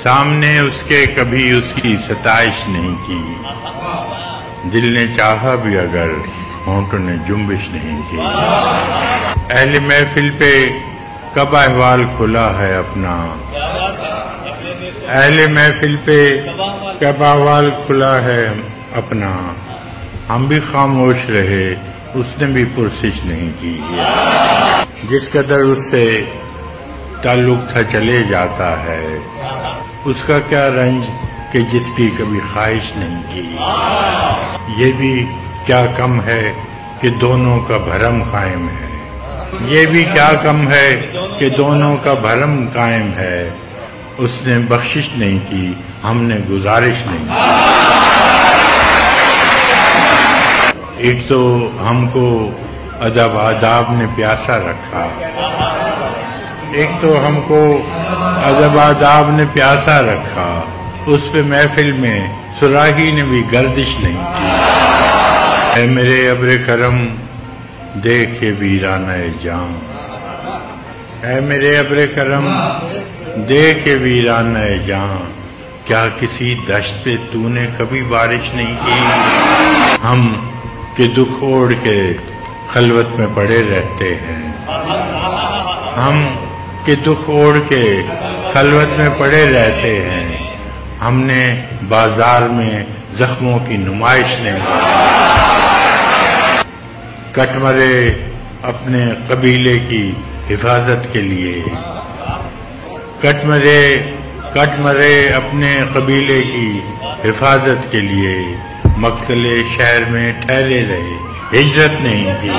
سامنے اس کے کبھی اس کی ستائش نہیں کی، دل نے چاہا بھی اگر ہونٹوں نے جنبش نہیں کی۔ اہل محفل پہ کب احوال کھلا ہے اپنا، اہل محفل پہ کب احوال کھلا ہے اپنا، ہم بھی خاموش رہے اس نے بھی پرسش نہیں کی۔ جس قدر اس سے تعلق تھا چلے جاتا ہے، اس کا کیا رنج کہ جس کی کبھی خواہش نہیں کی۔ یہ بھی کیا کم ہے کہ دونوں کا بھرم قائم ہے، یہ بھی کیا کم ہے کہ دونوں کا بھرم قائم ہے۔ اس نے بخشش نہیں کی، ہم نے گزارش نہیں کی۔ ایک تو ہم کو ادب آداب نے پیاسا رکھا، ایک تو ہم کو ادب آداب نے پیاسا رکھا، اس پہ محفل میں سراہی نے بھی گردش نہیں کی۔ اے میرے ابر کرم دیکھ یہ ویرانہ جاں، اے میرے ابر کرم دیکھ یہ ویرانہ جاں، کیا کسی دشت پہ تو نے کبھی بارش نہیں کی؟ ہم کہ دکھ اوڑھ کے خلوت میں پڑے رہتے ہیں، ہم کہ دکھ اوڑھ کے خلوت میں پڑے رہتے ہیں، ہم نے بازار میں زخموں کی نمائش نہیں کی۔ کٹ مرے اپنے قبیلے کی حفاظت کے لیے، کٹ مرے اپنے قبیلے کی حفاظت کے لیے، مقتل شہر میں ٹھہرے رہے، ہجرت نہیں کی۔